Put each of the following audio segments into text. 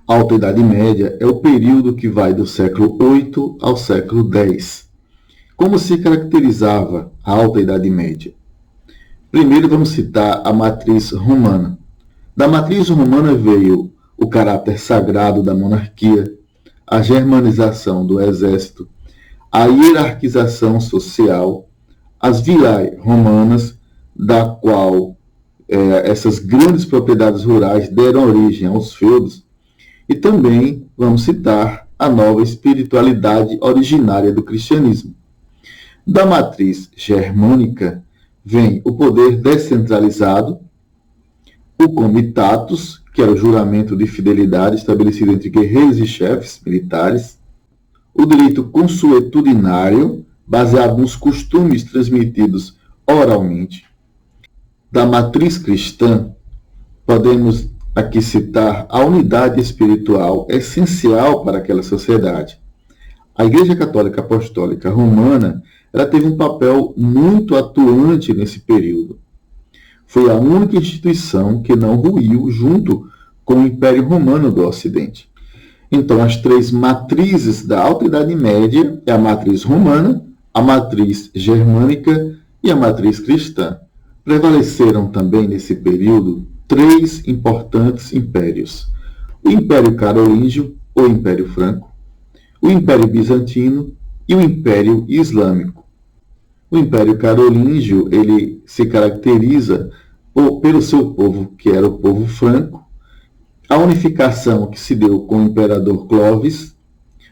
A Alta Idade Média é o período que vai do século VIII ao século X. Como se caracterizava a Alta Idade Média? Primeiro vamos citar a matriz romana. Da matriz romana veio o caráter sagrado da monarquia, a germanização do exército, a hierarquização social, as vilae romanas, da qual essas grandes propriedades rurais deram origem aos feudos, e também vamos citar a nova espiritualidade originária do cristianismo. Da matriz germânica vem o poder descentralizado, o comitatus, que era o juramento de fidelidade estabelecido entre guerreiros e chefes militares, o direito consuetudinário, baseado nos costumes transmitidos oralmente. Da matriz cristã, podemos aqui citar a unidade espiritual essencial para aquela sociedade. A Igreja Católica Apostólica Romana ela teve um papel muito atuante nesse período. Foi a única instituição que não ruiu junto com o Império Romano do Ocidente. Então, as três matrizes da Alta Idade Média é a matriz romana, a matriz germânica e a matriz cristã. Prevaleceram também nesse período três importantes impérios: o Império Carolíngio, ou Império Franco, o Império Bizantino e o Império Islâmico. O Império Carolíngio ele se caracteriza pelo seu povo, que era o povo franco, a unificação que se deu com o imperador Clovis,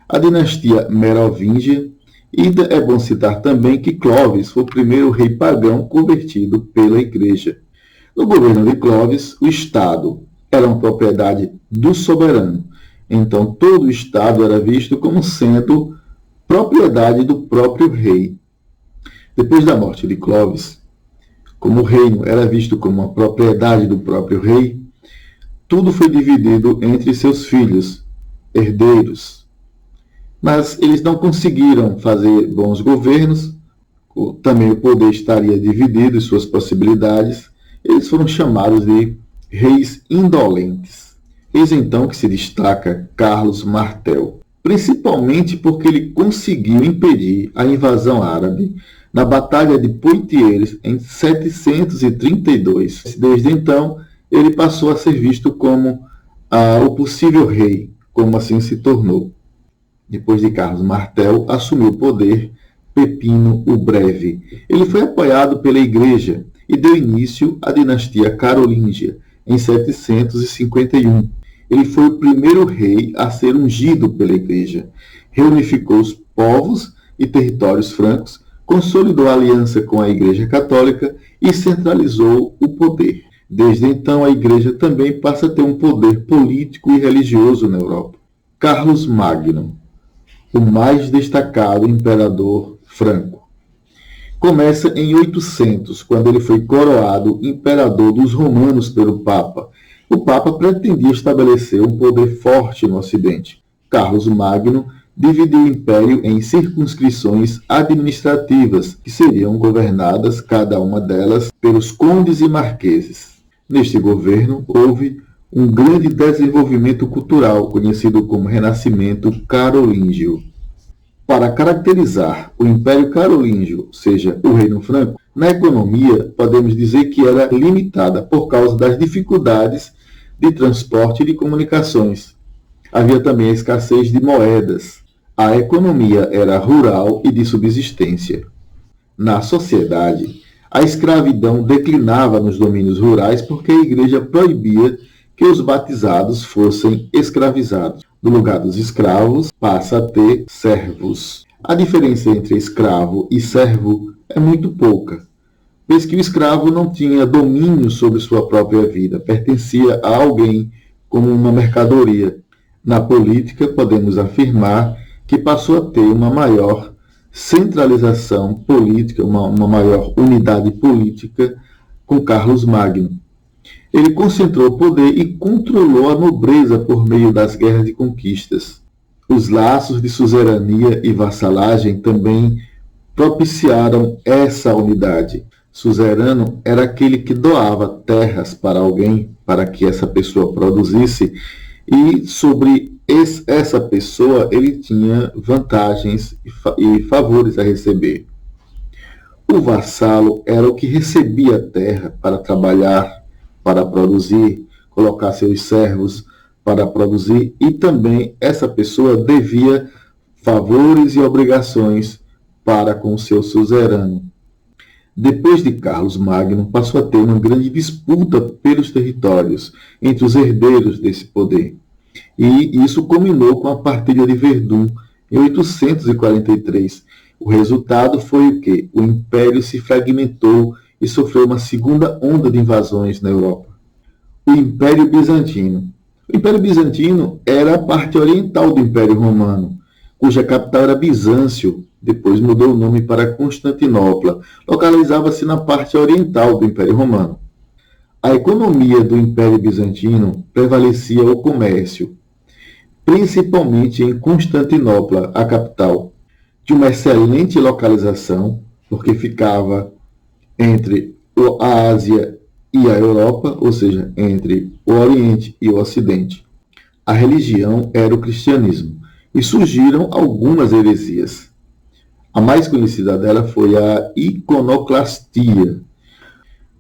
a dinastia merovingia, e é bom citar também que Clovis foi o primeiro rei pagão convertido pela Igreja. No governo de Clovis, o Estado era uma propriedade do soberano. Então, todo o Estado era visto como sendo propriedade do próprio rei. Depois da morte de Clovis, como o reino era visto como uma propriedade do próprio rei, tudo foi dividido entre seus filhos, herdeiros. Mas eles não conseguiram fazer bons governos, também o poder estaria dividido em suas possibilidades. Eles foram chamados de reis indolentes. Eis então que se destaca Carlos Martel, principalmente porque ele conseguiu impedir a invasão árabe na Batalha de Poitiers em 732. Desde então, ele passou a ser visto como o possível rei, como assim se tornou. Depois de Carlos Martel, assumiu o poder Pepino o Breve. Ele foi apoiado pela Igreja e deu início à dinastia carolíngia em 751. Ele foi o primeiro rei a ser ungido pela Igreja. Reunificou os povos e territórios francos, consolidou a aliança com a Igreja Católica e centralizou o poder. Desde então, a Igreja também passa a ter um poder político e religioso na Europa. Carlos Magno, o mais destacado imperador franco. Começa em 800, quando ele foi coroado imperador dos romanos pelo Papa. O Papa pretendia estabelecer um poder forte no Ocidente. Carlos Magno dividiu o império em circunscrições administrativas, que seriam governadas, cada uma delas, pelos condes e marqueses. Neste governo, houve um grande desenvolvimento cultural, conhecido como Renascimento Carolíngio. Para caracterizar o Império Carolíngio, ou seja, o Reino Franco, na economia, podemos dizer que era limitada por causa das dificuldades de transporte e de comunicações. Havia também a escassez de moedas. A economia era rural e de subsistência. Na sociedade, a escravidão declinava nos domínios rurais porque a Igreja proibia que os batizados fossem escravizados. No lugar dos escravos, passa a ter servos. A diferença entre escravo e servo é muito pouca, pois que o escravo não tinha domínio sobre sua própria vida, pertencia a alguém como uma mercadoria. Na política, podemos afirmar que passou a ter uma maior centralização política, uma maior unidade política com Carlos Magno. Ele concentrou o poder e controlou a nobreza por meio das guerras de conquistas. Os laços de suzerania e vassalagem também propiciaram essa unidade. Suzerano era aquele que doava terras para alguém, para que essa pessoa produzisse, E sobre essa pessoa, ele tinha vantagens e favores a receber. O vassalo era o que recebia a terra para trabalhar, para produzir, colocar seus servos para produzir, e também essa pessoa devia favores e obrigações para com o seu suzerano. Depois de Carlos Magno, passou a ter uma grande disputa pelos territórios entre os herdeiros desse poder. E isso culminou com a partilha de Verdun em 843. O resultado foi o quê? O Império se fragmentou e sofreu uma segunda onda de invasões na Europa. O Império Bizantino. O Império Bizantino era a parte oriental do Império Romano, cuja capital era Bizâncio, depois mudou o nome para Constantinopla. Localizava-se na parte oriental do Império Romano. A economia do Império Bizantino prevalecia o comércio, principalmente em Constantinopla, a capital, de uma excelente localização, porque ficava entre a Ásia e a Europa, ou seja, entre o Oriente e o Ocidente. A religião era o cristianismo, e surgiram algumas heresias. A mais conhecida dela foi a iconoclastia.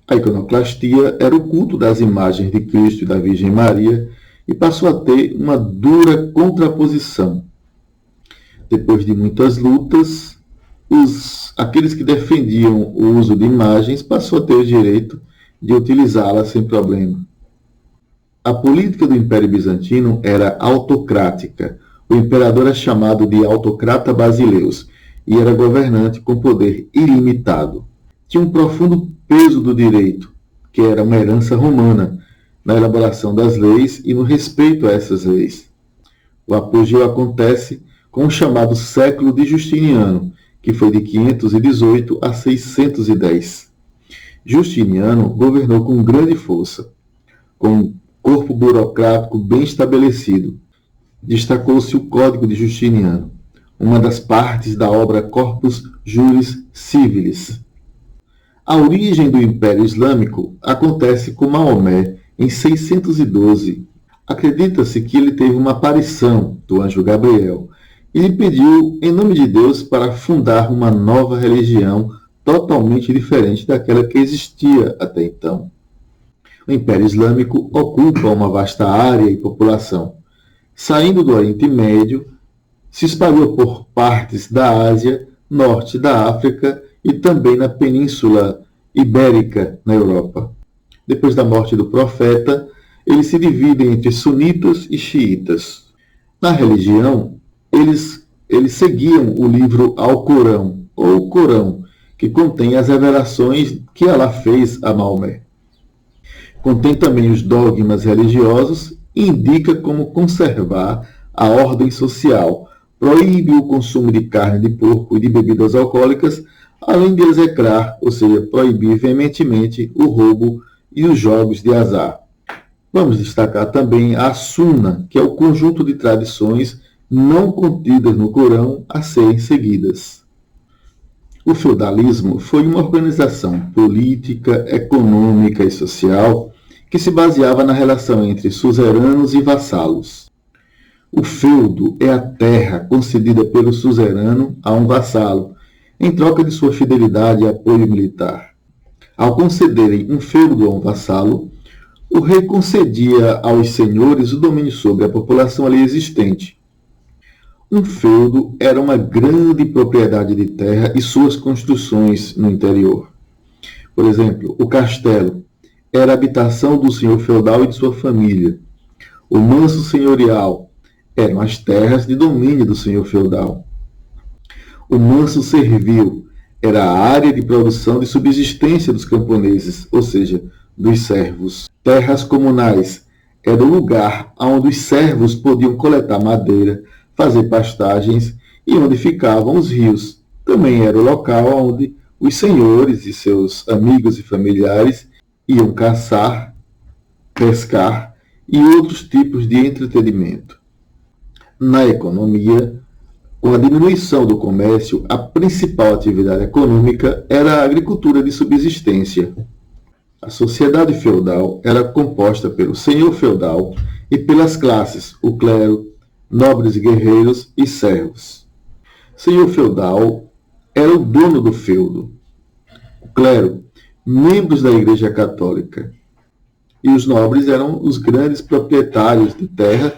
A iconoclastia era o culto das imagens de Cristo e da Virgem Maria e passou a ter uma dura contraposição. Depois de muitas lutas, aqueles que defendiam o uso de imagens passou a ter o direito de utilizá-las sem problema. A política do Império Bizantino era autocrática. O imperador era chamado de autocrata Basileus e era governante com poder ilimitado. Tinha um profundo peso do direito, que era uma herança romana, na elaboração das leis e no respeito a essas leis. O apogeu acontece com o chamado século de Justiniano, que foi de 518 a 610. Justiniano governou com grande força, com um corpo burocrático bem estabelecido. Destacou-se o Código de Justiniano, uma das partes da obra Corpus Juris Civilis. A origem do Império Islâmico acontece com Maomé em 612. Acredita-se que ele teve uma aparição do anjo Gabriel e lhe pediu, em nome de Deus, para fundar uma nova religião totalmente diferente daquela que existia até então. O Império Islâmico ocupa uma vasta área e população. Saindo do Oriente Médio, se espalhou por partes da Ásia, norte da África e também na Península Ibérica, na Europa. Depois da morte do profeta, eles se dividem entre sunitas e xiitas. Na religião, eles seguiam o livro Alcorão, ou Corão, que contém as revelações que Allah fez a Maomé. Contém também os dogmas religiosos e indica como conservar a ordem social, proíbe o consumo de carne de porco e de bebidas alcoólicas, além de execrar, ou seja, proibir veementemente o roubo e os jogos de azar. Vamos destacar também a Sunna, que é o conjunto de tradições não contidas no Corão a serem seguidas. O feudalismo foi uma organização política, econômica e social que se baseava na relação entre suzeranos e vassalos. O feudo é a terra concedida pelo suzerano a um vassalo, em troca de sua fidelidade e apoio militar. Ao concederem um feudo a um vassalo, o rei concedia aos senhores o domínio sobre a população ali existente. Um feudo era uma grande propriedade de terra e suas construções no interior. Por exemplo, o castelo era a habitação do senhor feudal e de sua família. O manso senhorial eram as terras de domínio do senhor feudal. O manso servil era a área de produção de subsistência dos camponeses, ou seja, dos servos. Terras comunais era o lugar onde os servos podiam coletar madeira, fazer pastagens e onde ficavam os rios. Também era o local onde os senhores e seus amigos e familiares iam caçar, pescar e outros tipos de entretenimento. Na economia, com a diminuição do comércio, a principal atividade econômica era a agricultura de subsistência. A sociedade feudal era composta pelo senhor feudal e pelas classes, o clero, nobres e guerreiros e servos. Senhor feudal era o dono do feudo. O clero, membros da Igreja Católica. E os nobres eram os grandes proprietários de terra,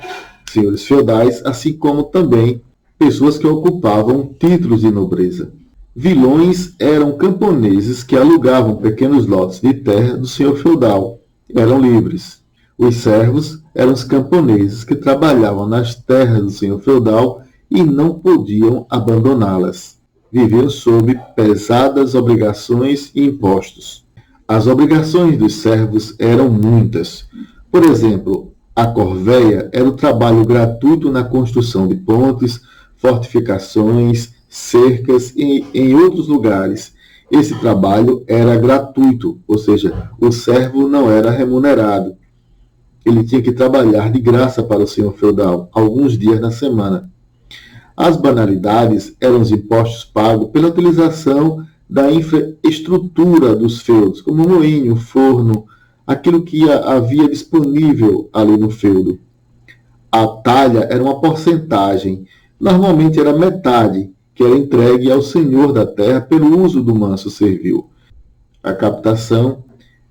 senhores feudais, assim como também pessoas que ocupavam títulos de nobreza. Vilões eram camponeses que alugavam pequenos lotes de terra do senhor feudal. Eram livres. Os servos eram os camponeses que trabalhavam nas terras do senhor feudal e não podiam abandoná-las. Viviam sob pesadas obrigações e impostos. As obrigações dos servos eram muitas. Por exemplo, a corveia era o trabalho gratuito na construção de pontes, fortificações, cercas e em outros lugares. Esse trabalho era gratuito, ou seja, o servo não era remunerado. Ele tinha que trabalhar de graça para o senhor feudal, alguns dias na semana. As banalidades eram os impostos pagos pela utilização da infraestrutura dos feudos, como moinho, forno, aquilo que havia disponível ali no feudo. A talha era uma porcentagem, normalmente era metade, que era entregue ao senhor da terra pelo uso do manso servil. A captação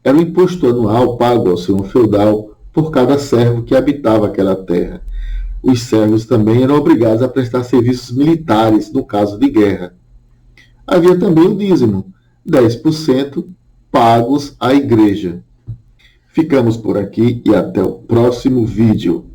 era o imposto anual pago ao senhor feudal por cada servo que habitava aquela terra. Os servos também eram obrigados a prestar serviços militares no caso de guerra. Havia também o dízimo, 10% pagos à igreja. Ficamos por aqui e até o próximo vídeo.